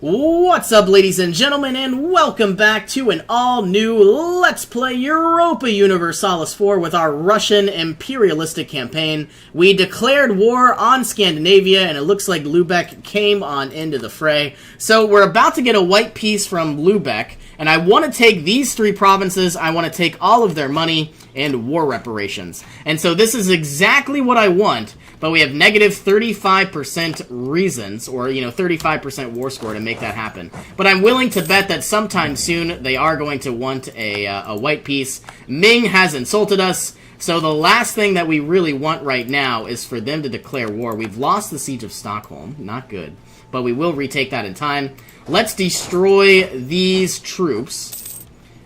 What's up, ladies and gentlemen, and welcome back to an all-new Let's Play Europa Universalis 4 with our Russian imperialistic campaign. We declared war on Scandinavia, and it looks like Lubeck came on into the fray. So we're about to get a white peace from Lubeck, and I want to take these three provinces, I want to take all of their money and war reparations. And so this is exactly what I want, but we have negative 35% reasons, or, 35% war score to make that happen. But I'm willing to bet that sometime soon they are going to want a white peace. Ming has insulted us, so the last thing that we really want right now is for them to declare war. We've lost the Siege of Stockholm, not good, but we will retake that in time. Let's destroy these troops.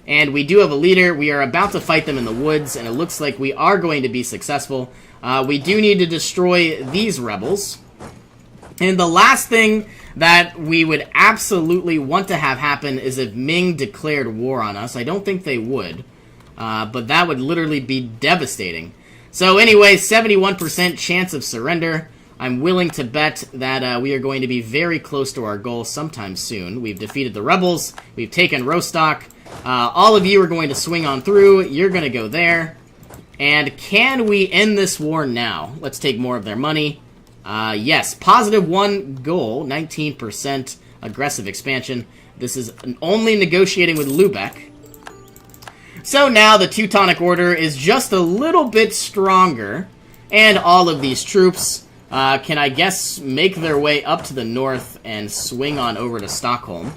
And we do have a leader. We are about to fight them in the woods, and it looks like we are going to be successful. We do need to destroy these rebels. And the last thing that we would absolutely want to have happen is if Ming declared war on us. I don't think they would, but that would literally be devastating. So anyway, 71% chance of surrender. I'm willing to bet that we are going to be very close to our goal sometime soon. We've defeated the rebels. We've taken Rostock. All of you are going to swing on through. You're going to go there. And can we end this war now? Let's take more of their money. Yes, positive one goal, 19% aggressive expansion. This is only negotiating with Lubeck. So now the Teutonic Order is just a little bit stronger. And all of these troops can, I guess, make their way up to the north and swing on over to Stockholm.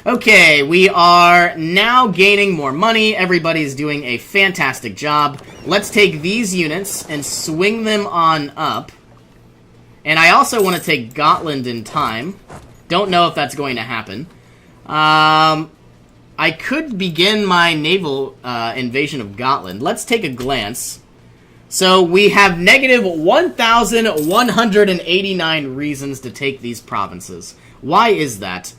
Okay, we are now gaining more money. Everybody's doing a fantastic job. Let's take these units and swing them on up. And I also want to take Gotland in time. Don't know if that's going to happen. I could begin my naval invasion of Gotland. Let's take a glance. So we have negative 1,189 reasons to take these provinces. Why is that?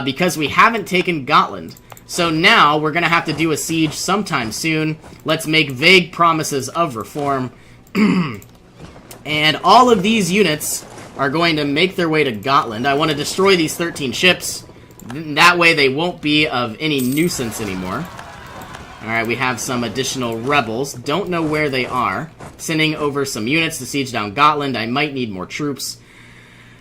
Because we haven't taken Gotland. So now we're going to have to do a siege sometime soon. Let's make vague promises of reform. And all of these units are going to make their way to Gotland. I want to destroy these 13 ships. That way they won't be of any nuisance anymore. Alright, we have some additional rebels. Don't know where they are. Sending over some units to siege down Gotland. I might need more troops.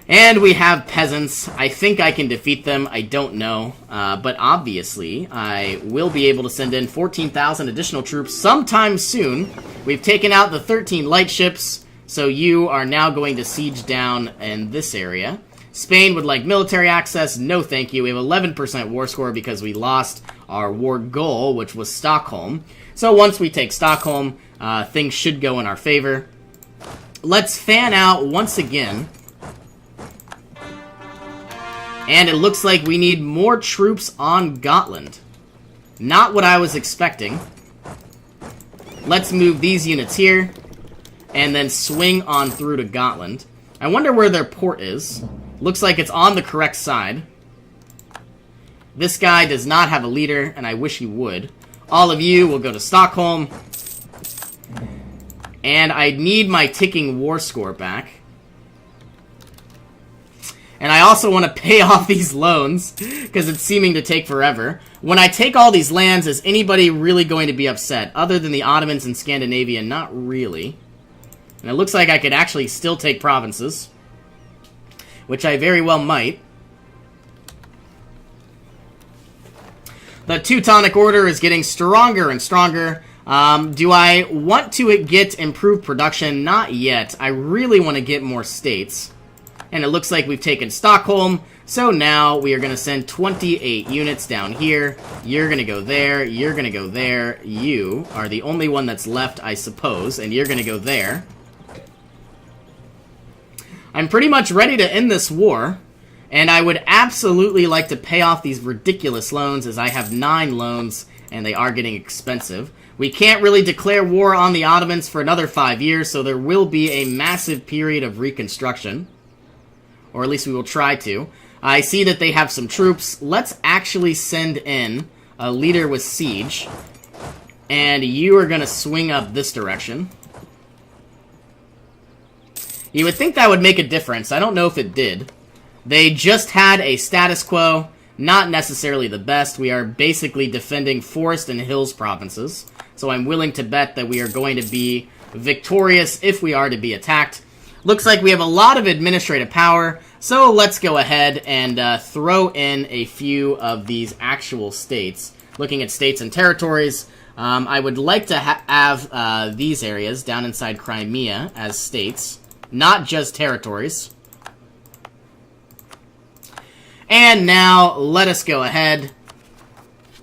And we have peasants. I think I can defeat them. I don't know. But obviously, I will be able to send in 14,000 additional troops sometime soon. We've taken out the 13 light ships, so you are now going to siege down in this area. Spain would like military access. No thank you. We have 11% war score because we lost our war goal, which was Stockholm. So once we take Stockholm, things should go in our favor. Let's fan out once again. And it looks like we need more troops on Gotland. Not what I was expecting. Let's move these units here. And then swing on through to Gotland. I wonder where their port is. Looks like it's on the correct side. This guy does not have a leader, and I wish he would. All of you will go to Stockholm. And I need my ticking war score back. And I also want to pay off these loans, because it's seeming to take forever. When I take all these lands, is anybody really going to be upset? Other than the Ottomans and Scandinavia, not really. And it looks like I could actually still take provinces, which I very well might. The Teutonic Order is getting stronger and stronger. Do I want to get improved production? Not yet. I really want to get more states. And it looks like we've taken Stockholm, so now we are going to send 28 units down here. You're going to go there, you're going to go there. You are the only one that's left, I suppose, and you're going to go there. I'm pretty much ready to end this war, and I would absolutely like to pay off these ridiculous loans, as I have 9 loans, and they are getting expensive. We can't really declare war on the Ottomans for another 5 years, so there will be a massive period of reconstruction. Or at least we will try to. I see that they have some troops. Let's actually send in a leader with siege. And you are going to swing up this direction. You would think that would make a difference. I don't know if it did. They just had a status quo. Not necessarily the best. We are basically defending forest and hills provinces. So I'm willing to bet that we are going to be victorious if we are to be attacked. Looks like we have a lot of administrative power. So let's go ahead and throw in a few of these actual states. Looking at states and territories, I would like to have these areas down inside Crimea as states, not just territories. And now, let us go ahead,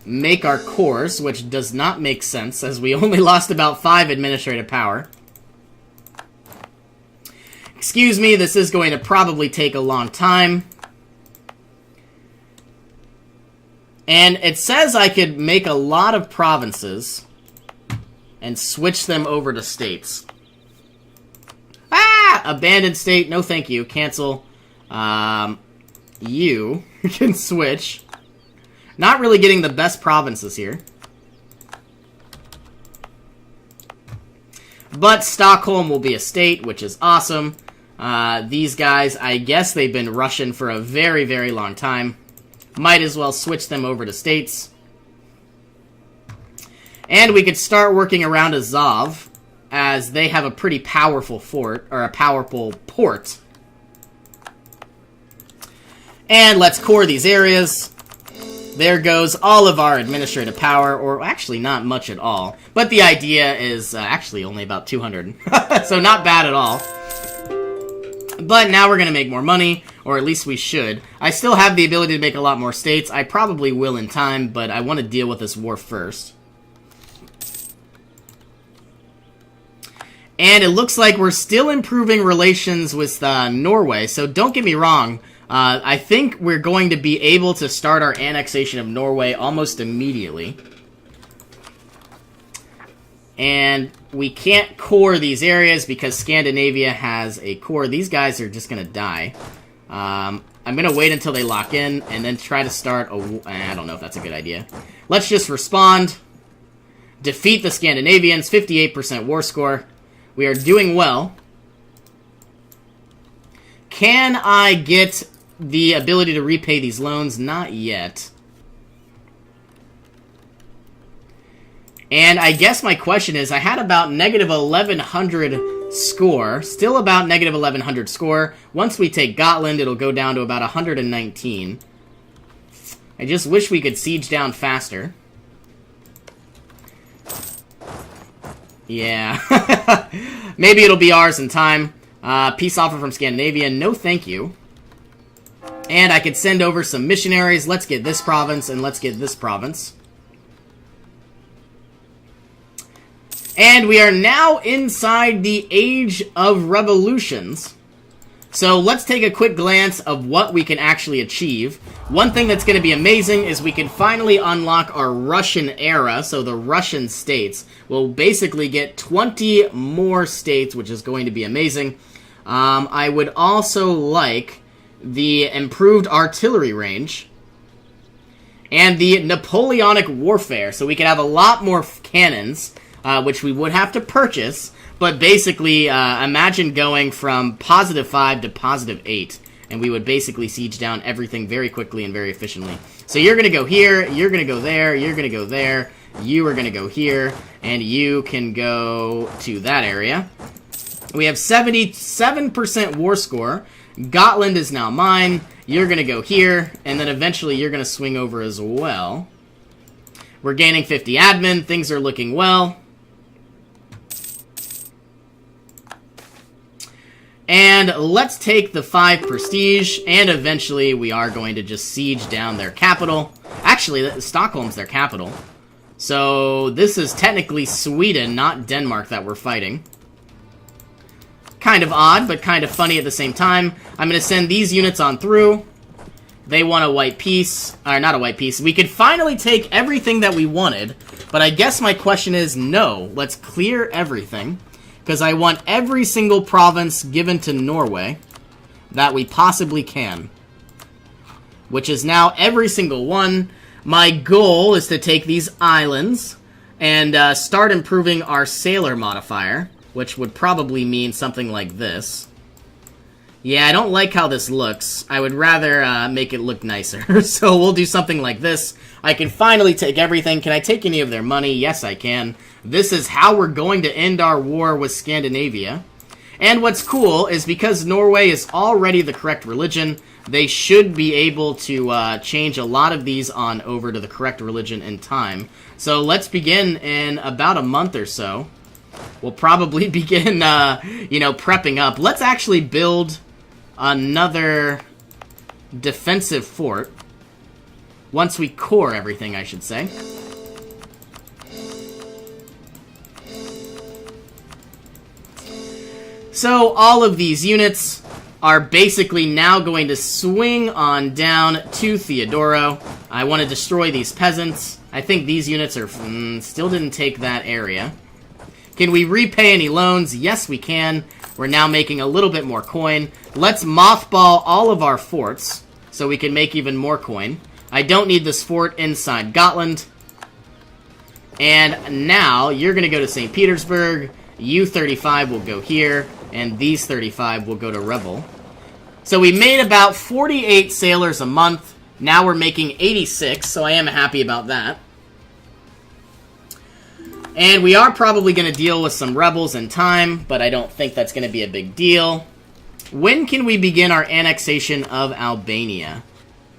make our cores, which does not make sense, as we only lost about 5 administrative power. Excuse me, this is going to probably take a long time. And it says I could make a lot of provinces and switch them over to states. Ah! Abandoned state, no thank you, cancel. You can switch. Not really getting the best provinces here. But Stockholm will be a state, which is awesome. These guys, I guess they've been Russian for a very, very long time. Might as well switch them over to states. And we could start working around Azov, as they have a pretty powerful fort, or a powerful port. And let's core these areas. There goes all of our administrative power, or actually not much at all. But the idea is actually only about 200. So not bad at all. But now we're going to make more money, or at least we should. I still have the ability to make a lot more states. I probably will in time, but I want to deal with this war first. And it looks like we're still improving relations with Norway, so don't get me wrong. I think we're going to be able to start our annexation of Norway almost immediately. And we can't core these areas because Scandinavia has a core. These guys are just going to die. I'm going to wait until they lock in and then try to start a... I don't know if that's a good idea. Let's just respond. Defeat the Scandinavians. 58% war score. We are doing well. Can I get the ability to repay these loans? Not yet. And I guess my question is, I had about negative 1100 score. Still about negative 1100 score. Once we take Gotland, it'll go down to about 119. I just wish we could siege down faster. Yeah. Maybe it'll be ours in time. Peace offer from Scandinavia. No thank you. And I could send over some missionaries. Let's get this province, and let's get this province. And we are now inside the Age of Revolutions. So let's take a quick glance of what we can actually achieve. One thing that's going to be amazing is we can finally unlock our Russian era, so the Russian states. We'll basically get 20 more states, which is going to be amazing. I would also like the improved artillery range and the Napoleonic warfare, so we can have a lot more cannons, which we would have to purchase. But basically, imagine going from +5 to +8, and we would basically siege down everything very quickly and very efficiently. So you're going to go here, you're going to go there, you're going to go there, you are going to go here, and you can go to that area. We have 77% war score. Gotland is now mine. You're going to go here, and then eventually you're going to swing over as well. We're gaining 50 admin. Things are looking well. And let's take the 5 prestige, and eventually we are going to just siege down their capital. Actually, Stockholm's their capital. So this is technically Sweden, not Denmark, that we're fighting. Kind of odd, but kind of funny at the same time. I'm going to send these units on through. They want a white piece. Or not a white piece. We could finally take everything that we wanted, but I guess my question is no. Let's clear everything, because I want every single province given to Norway that we possibly can, which is now every single one. My goal is to take these islands and start improving our sailor modifier, which would probably mean something like this. Yeah, I don't like how this looks. I would rather make it look nicer. So we'll do something like this. I can finally take everything. Can I take any of their money? Yes, I can. This is how we're going to end our war with Scandinavia. And what's cool is because Norway is already the correct religion, they should be able to change a lot of these on over to the correct religion in time. So let's begin in about a month or so. We'll probably begin, prepping up. Let's actually build another defensive fort. Once we core everything, I should say. So all of these units are basically now going to swing on down to Theodoro. I want to destroy these peasants. I think these units are still didn't take that area. Can we repay any loans? Yes, we can. We're now making a little bit more coin. Let's mothball all of our forts so we can make even more coin. I don't need this fort inside Gotland. And now you're going to go to St. Petersburg. You 35 will go here. And these 35 will go to Rebel. So we made about 48 sailors a month. Now we're making 86, so I am happy about that. And we are probably going to deal with some rebels in time, but I don't think that's going to be a big deal. When can we begin our annexation of Albania?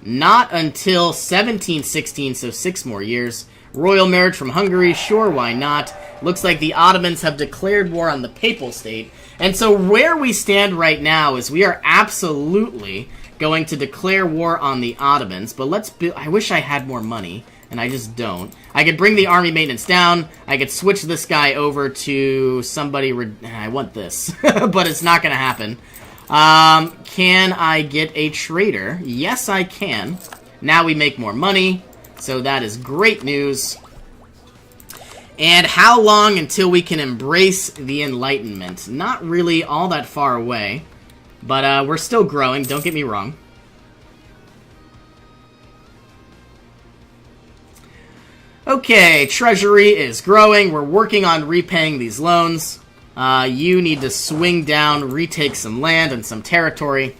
Not until 1716, so 6 more years. Royal marriage from Hungary, sure, why not? Looks like the Ottomans have declared war on the Papal State. And so where we stand right now is we are absolutely going to declare war on the Ottomans. But let's build... I wish I had more money, and I just don't. I could bring the army maintenance down. I could switch this guy over to somebody... I want this, but it's not going to happen. Can I get a trader? Yes, I can. Now we make more money, so that is great news. And how long until we can embrace the Enlightenment? Not really all that far away, but we're still growing, don't get me wrong. Okay, treasury is growing. We're working on repaying these loans. You need to swing down, retake some land and some territory.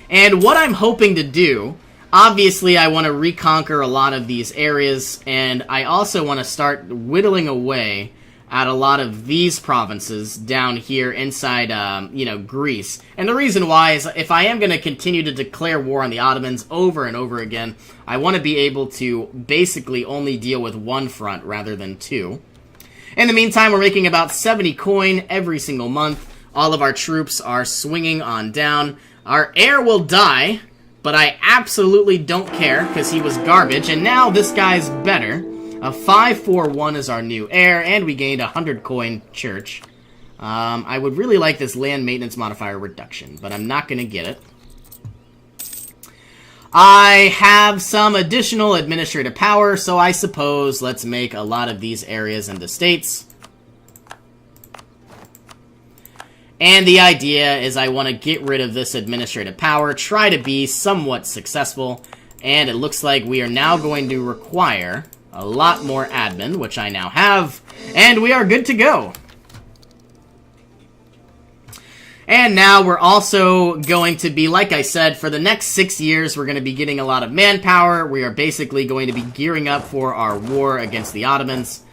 And what I'm hoping to do, obviously I want to reconquer a lot of these areas, and I also want to start whittling away at a lot of these provinces down here inside, Greece. And the reason why is if I am going to continue to declare war on the Ottomans over and over again, I want to be able to basically only deal with one front rather than two. In the meantime, we're making about 70 coin every single month. All of our troops are swinging on down. Our heir will die, but I absolutely don't care because he was garbage, and now this guy's better. A 541 is our new heir, and we gained 100 coin church. I would really like this land maintenance modifier reduction, but I'm not going to get it. I have some additional administrative power, so I suppose let's make a lot of these areas into states. And the idea is I want to get rid of this administrative power, try to be somewhat successful, and it looks like we are now going to require a lot more admin, which I now have, and we are good to go. And now we're also going to be, like I said, for the next 6 years, we're going to be getting a lot of manpower. We are basically going to be gearing up for our war against the Ottomans.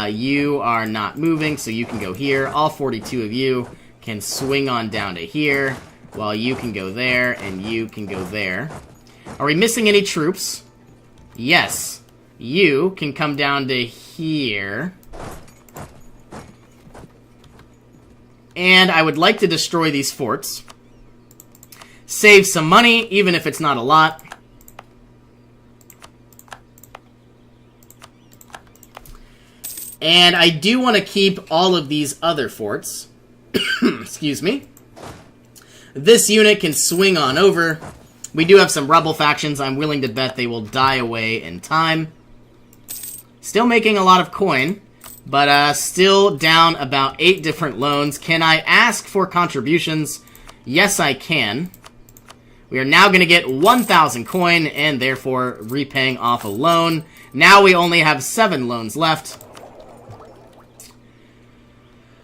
You are not moving, so you can go here. All 42 of you can swing on down to here, while you can go there, and you can go there. Are we missing any troops? Yes. You can come down to here. And I would like to destroy these forts. Save some money, even if it's not a lot. And I do want to keep all of these other forts. Excuse me. This unit can swing on over. We do have some rebel factions. I'm willing to bet they will die away in time. Still making a lot of coin, but still down about 8 different loans. Can I ask for contributions? Yes, I can. We are now going to get 1,000 coin and therefore repaying off a loan. Now we only have 7 loans left.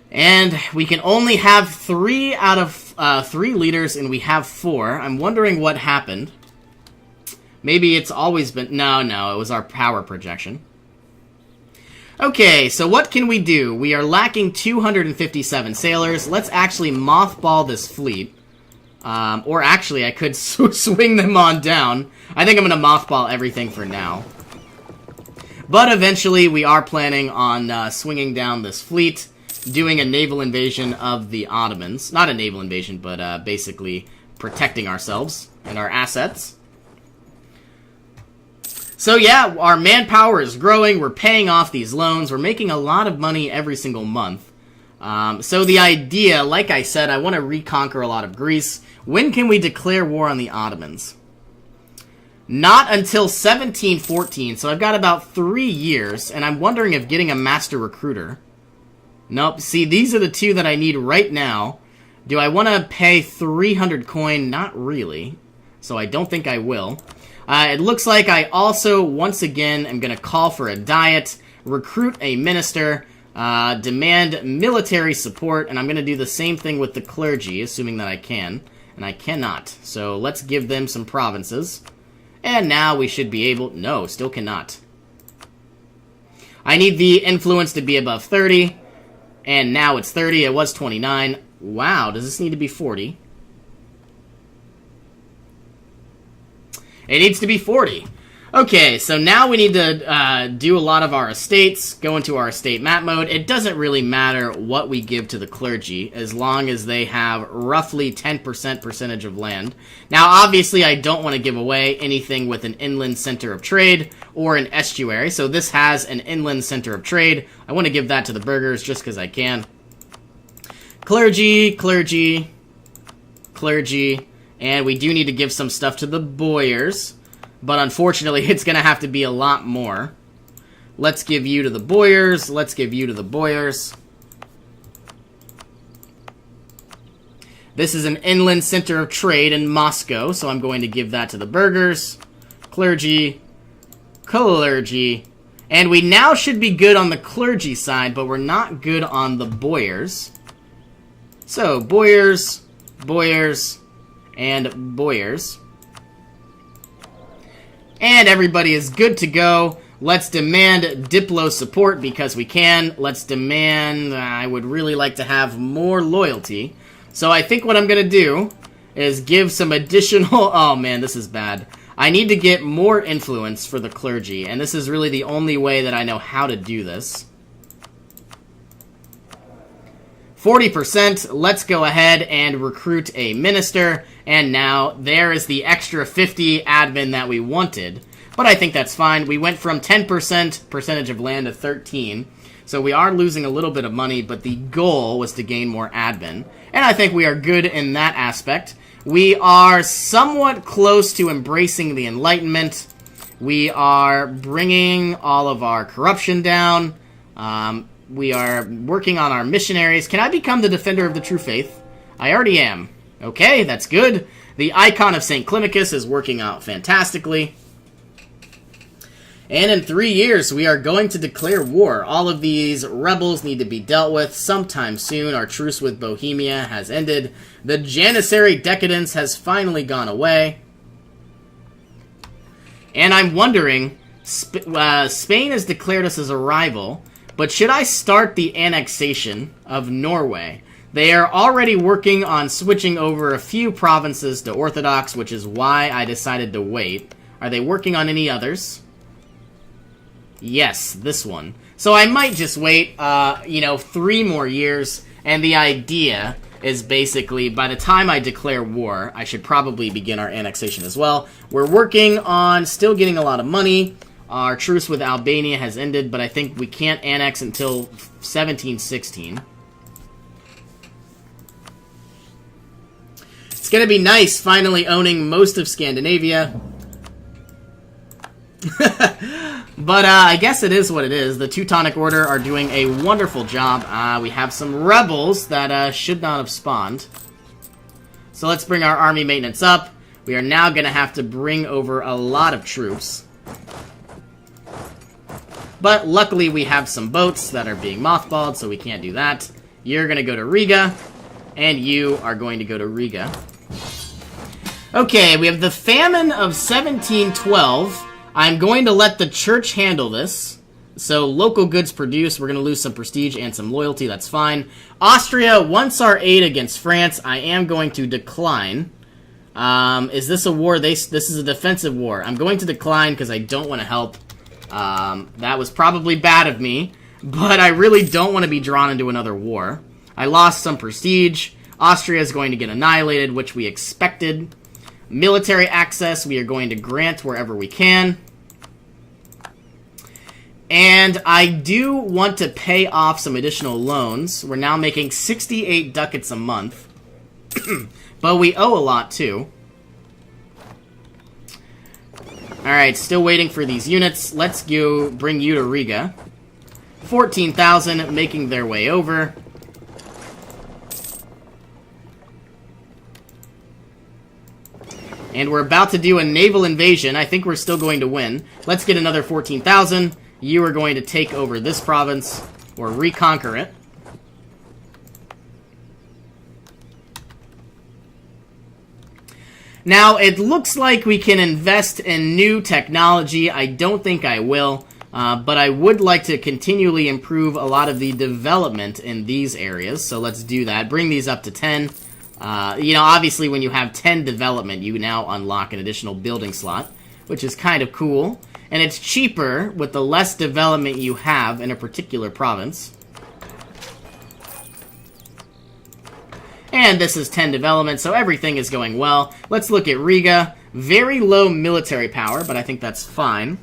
And we can only have 3 out of 3 leaders and we have 4. I'm wondering what happened. Maybe it's always been... No, it was our power projection. Okay, so what can we do? We are lacking 257 sailors. Let's actually mothball this fleet. Or actually, I could swing them on down. I think I'm going to mothball everything for now. But eventually, we are planning on swinging down this fleet, doing a naval invasion of the Ottomans. Not a naval invasion, but basically protecting ourselves and our assets. So yeah, our manpower is growing, we're paying off these loans, we're making a lot of money every single month. So the idea, like I said, I want to reconquer a lot of Greece. When can we declare war on the Ottomans? Not until 1714, so I've got about 3 years, and I'm wondering if getting a master recruiter... Nope, see, these are the 2 that I need right now. Do I want to pay 300 coin? Not really, so I don't think I will. It looks like I also, once again, am going to call for a diet, recruit a minister, demand military support, and I'm going to do the same thing with the clergy, assuming that I can. And I cannot. So let's give them some provinces. And now we should be able... No, still cannot. I need the influence to be above 30. And now it's 30. It was 29. Wow, does this need to be 40? It needs to be 40. Okay, so now we need to do a lot of our estates, go into our estate map mode. It doesn't really matter what we give to the clergy, as long as they have roughly 10% percentage of land. Now, obviously, I don't want to give away anything with an inland center of trade or an estuary, so this has an inland center of trade. I want to give that to the burghers just because I can. Clergy, clergy, clergy, and we do need to give some stuff to the boyars. But unfortunately, it's going to have to be a lot more. Let's give you to the boyars. Let's give you to the boyars. This is an inland center of trade in Moscow, so I'm going to give that to the burghers. Clergy. Clergy. And we now should be good on the clergy side, but we're not good on the boyars. So, boyars, boyars, and boyars. And everybody is good to go. Let's demand Diplo support because we can. Let's demand... I would really like to have more loyalty. So I think what I'm going to do is give some additional... Oh man, this is bad. I need to get more influence for the clergy. And this is really the only way that I know how to do this. 40%. Let's go ahead and recruit a minister. And now, there is the extra 50 admin that we wanted. But I think that's fine. We went from 10% percentage of land to 13. So we are losing a little bit of money, but the goal was to gain more admin. And I think we are good in that aspect. We are somewhat close to embracing the Enlightenment. We are bringing all of our corruption down. We are working on our missionaries. Can I become the defender of the true faith? I already am. Okay, that's good. The icon of St. Climacus is working out fantastically. And in 3 years, we are going to declare war. All of these rebels need to be dealt with sometime soon. Our truce with Bohemia has ended. The Janissary decadence has finally gone away. And I'm wondering, Spain has declared us as a rival, but should I start the annexation of Norway? They are already working on switching over a few provinces to Orthodox, which is why I decided to wait. Are they working on any others? Yes, this one. So I might just wait, 3 more years, and the idea is basically, by the time I declare war, I should probably begin our annexation as well. We're working on still getting a lot of money. Our truce with Albania has ended, but I think we can't annex until 1716. It's going to be nice finally owning most of Scandinavia. But I guess it is what it is. The Teutonic Order are doing a wonderful job. We have some rebels that should not have spawned. So let's bring our army maintenance up. We are now going to have to bring over a lot of troops. But luckily we have some boats that are being mothballed, so we can't do that. You're going to go to Riga. And you are going to go to Riga. Okay, we have the famine of 1712. I'm going to let the church handle this. So, local goods produced. We're going to lose some prestige and some loyalty. That's fine. Austria wants our aid against France. I am going to decline. Is this a war? This is a defensive war. I'm going to decline because I don't want to help. That was probably bad of me. But I really don't want to be drawn into another war. I lost some prestige. Austria is going to get annihilated, which we expected. Military access, we are going to grant wherever we can. And I do want to pay off some additional loans. We're now making 68 ducats a month. But we owe a lot, too. Alright, still waiting for these units. Let's go bring you to Riga. 14,000 making their way over. And we're about to do a naval invasion. I think we're still going to win. Let's get another 14,000. You are going to take over this province, or reconquer it. Now, it looks like we can invest in new technology. I don't think I will, but I would like to continually improve a lot of the development in these areas. So let's do that. Bring these up to 10. You know, obviously when you have 10 development, you now unlock an additional building slot, which is kind of cool. And it's cheaper with the less development you have in a particular province. And this is 10 development, so everything is going well. Let's look at Riga. Very low military power, but I think that's fine.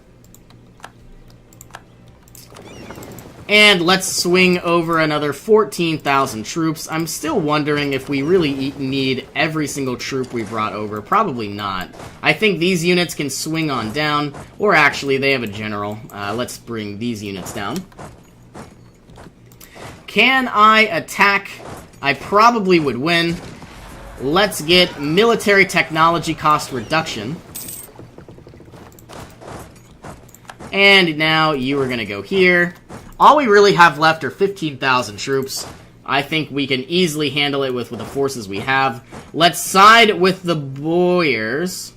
And let's swing over another 14,000 troops. I'm still wondering if we really need every single troop we brought over. Probably not. I think these units can swing on down, or actually they have a general. Let's bring these units down. Can I attack? I probably would win. Let's get military technology cost reduction. And now you are going to go here. All we really have left are 15,000 troops. I think we can easily handle it with the forces we have. Let's side with the boyars.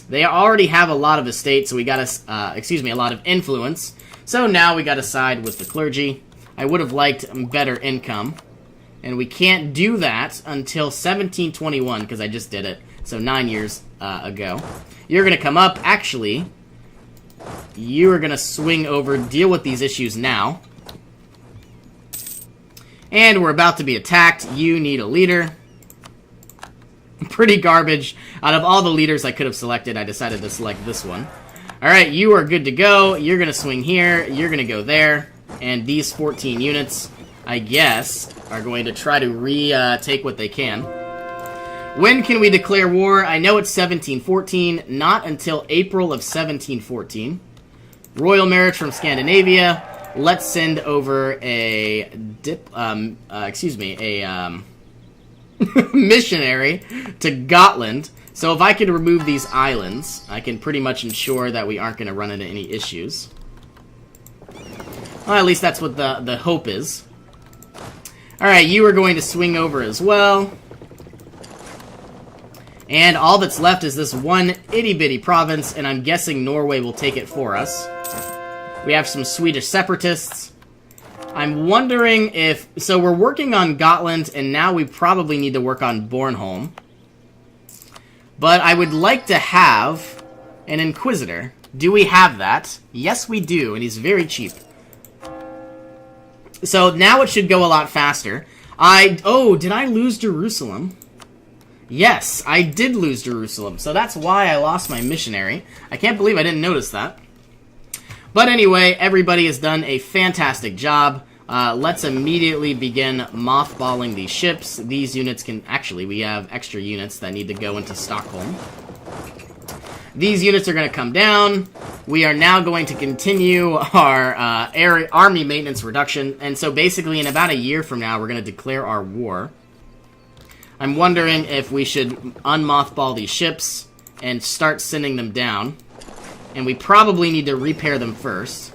They already have a lot of estates, so we gotta, a lot of influence. So now we gotta side with the clergy. I would have liked better income. And we can't do that until 1721, because I just did it. So 9 years ago. You're gonna come up, actually. You are going to swing over, deal with these issues now. And we're about to be attacked. You need a leader. Pretty garbage. Out of all the leaders I could have selected, I decided to select this one. Alright, you are good to go. You're going to swing here. You're going to go there. And these 14 units, I guess, are going to try to retake what they can. When can we declare war? I know it's 1714. Not until April of 1714. Royal marriage from Scandinavia. Let's send over a missionary to Gotland. So if I could remove these islands, I can pretty much ensure that we aren't going to run into any issues. Well, at least that's what the hope is. Alright, you are going to swing over as well. And all that's left is this one itty-bitty province, and I'm guessing Norway will take it for us. We have some Swedish separatists. I'm wondering if... So we're working on Gotland, and now we probably need to work on Bornholm. But I would like to have an Inquisitor. Do we have that? Yes, we do, and he's very cheap. So now it should go a lot faster. Oh, did I lose Jerusalem? Yes, I did lose Jerusalem, so that's why I lost my missionary. I can't believe I didn't notice that. But anyway, everybody has done a fantastic job. Let's immediately begin mothballing these ships. These units can... Actually, we have extra units that need to go into Stockholm. These units are going to come down. We are now going to continue our army maintenance reduction. And so basically, in about a year from now, we're going to declare our war. I'm wondering if we should unmothball these ships and start sending them down. And we probably need to repair them first.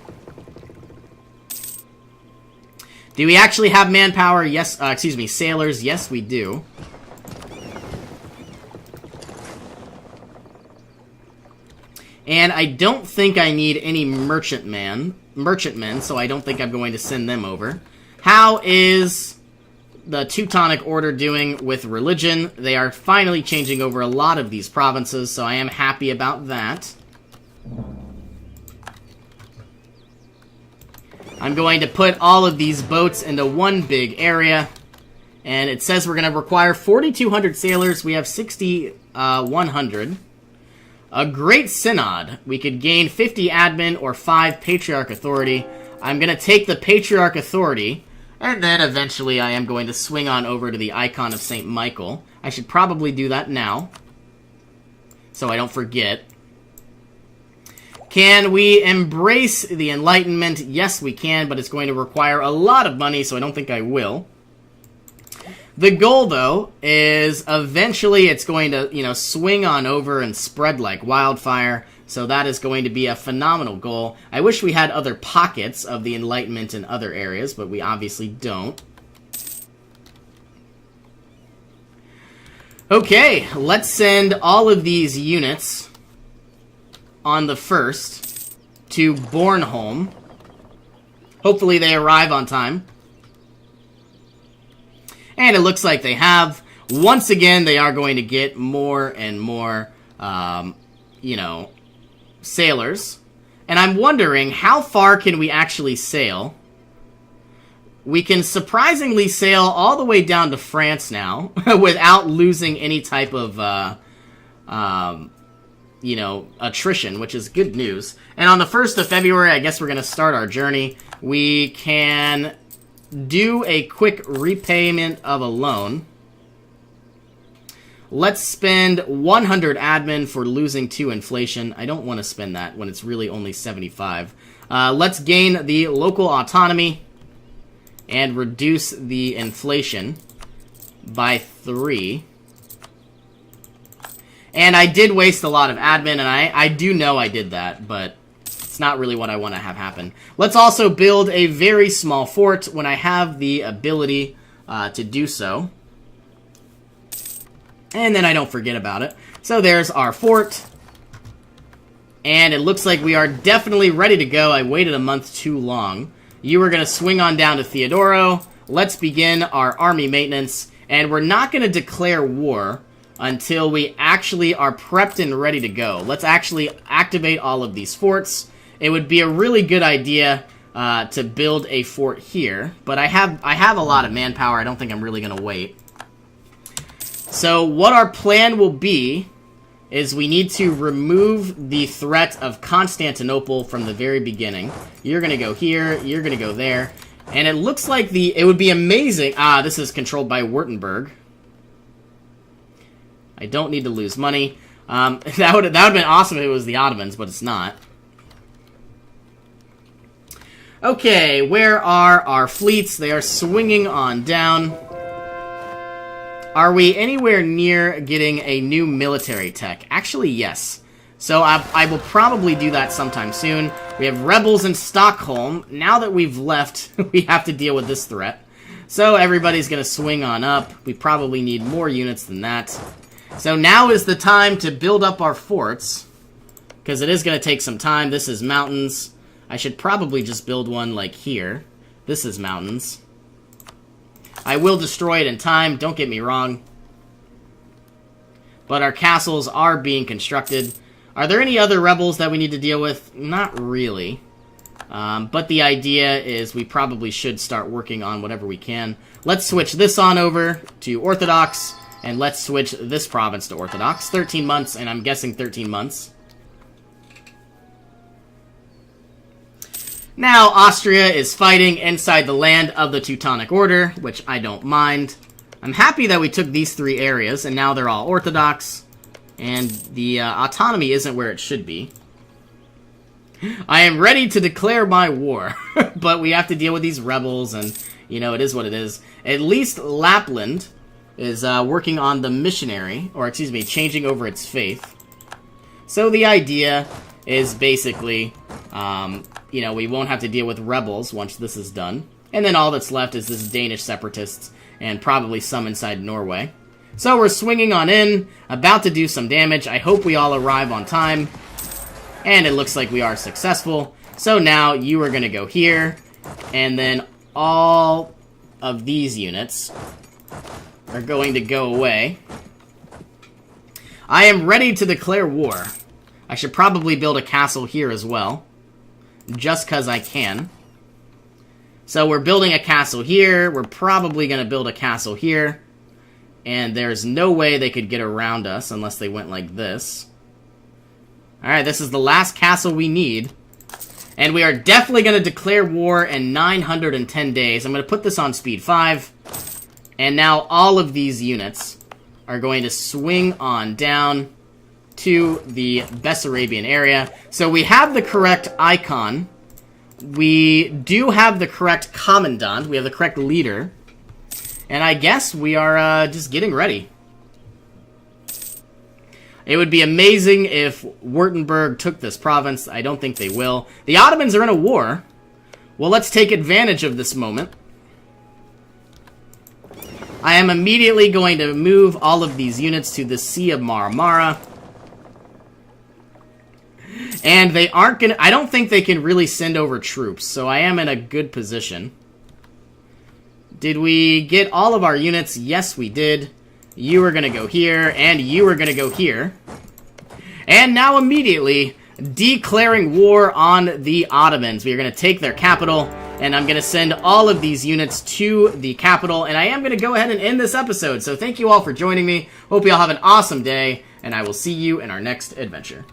Do we actually have manpower? Yes, excuse me, sailors. Yes, we do. And I don't think I need any merchantmen, so I don't think I'm going to send them over. How is the Teutonic Order doing with religion? They are finally changing over a lot of these provinces, so I am happy about that. I'm going to put all of these boats into one big area, and it says we're going to require 4,200 sailors. We have 6,100. A Great Synod. We could gain 50 admin or 5 Patriarch Authority. I'm going to take the Patriarch Authority, and then eventually I am going to swing on over to the Icon of St. Michael. I should probably do that now, so I don't forget. Can we embrace the Enlightenment? Yes, we can, but it's going to require a lot of money, so I don't think I will. The goal, though, is eventually it's going to, you know, swing on over and spread like wildfire, so that is going to be a phenomenal goal. I wish we had other pockets of the Enlightenment in other areas, but we obviously don't. Okay, let's send all of these units on the 1st to Bornholm. Hopefully they arrive on time. And it looks like they have. Once again, they are going to get more and more, you know, sailors. And I'm wondering, how far can we actually sail? We can surprisingly sail all the way down to France now without losing any type of, you know, attrition, which is good news. And on the 1st of February, I guess we're going to start our journey. We can do a quick repayment of a loan. Let's spend 100 admin for losing 2 inflation. I don't want to spend that when it's really only 75. Let's gain the local autonomy and reduce the inflation by 3. And I did waste a lot of admin, and I do know I did that, but it's not really what I want to have happen. Let's also build a very small fort when I have the ability to do so. And then I don't forget about it. So there's our fort. And it looks like we are definitely ready to go. I waited a month too long. You are going to swing on down to Theodoro. Let's begin our army maintenance. And we're not going to declare war until we actually are prepped and ready to go. Let's actually activate all of these forts. It would be a really good idea to build a fort here, but I have a lot of manpower. I don't think I'm really going to wait. So what our plan will be is we need to remove the threat of Constantinople from the very beginning. You're going to go here, you're going to go there, and it looks like it would be amazing. This is controlled by Württemberg. I don't need to lose money. That would have been awesome if it was the Ottomans, but it's not. Okay, where are our fleets? They are swinging on down. Are we anywhere near getting a new military tech? Actually, yes. So I will probably do that sometime soon. We have rebels in Stockholm. Now that we've left, we have to deal with this threat. So everybody's going to swing on up. We probably need more units than that. So now is the time to build up our forts, because it is going to take some time. This is mountains. I should probably just build one like here. This is mountains. I will destroy it in time, don't get me wrong. But our castles are being constructed. Are there any other rebels that we need to deal with? Not really. But the idea is we probably should start working on whatever we can. Let's switch this on over to Orthodox. And let's switch this province to Orthodox. 13 months, and I'm guessing 13 months. Now, Austria is fighting inside the land of the Teutonic Order, which I don't mind. I'm happy that we took these 3 areas, and now they're all Orthodox. And the autonomy isn't where it should be. I am ready to declare my war. But we have to deal with these rebels, and, you know, it is what it is. At least Lapland is working on the missionary, or excuse me, changing over its faith. So the idea is basically, you know, we won't have to deal with rebels once this is done. And then all that's left is this Danish separatists, and probably some inside Norway. So we're swinging on in, about to do some damage. I hope we all arrive on time. And it looks like we are successful. So now you are going to go here, and then all of these units are going to go away. I am ready to declare war. I should probably build a castle here as well, just because I can. So we're building a castle here. We're probably going to build a castle here. And there's no way they could get around us unless they went like this. Alright, this is the last castle we need. And we are definitely going to declare war in 910 days. I'm going to put this on speed 5. And now all of these units are going to swing on down to the Bessarabian area. So we have the correct icon. We do have the correct commandant. We have the correct leader. And I guess we are just getting ready. It would be amazing if Württemberg took this province. I don't think they will. The Ottomans are in a war. Well, let's take advantage of this moment. I am immediately going to move all of these units to the Sea of Marmara. And they aren't going to... I don't think they can really send over troops, so I am in a good position. Did we get all of our units? Yes, we did. You are going to go here, and you are going to go here. And now immediately declaring war on the Ottomans. We are going to take their capital, and I'm going to send all of these units to the capital, and I am going to go ahead and end this episode. So thank you all for joining me. Hope you all have an awesome day, and I will see you in our next adventure.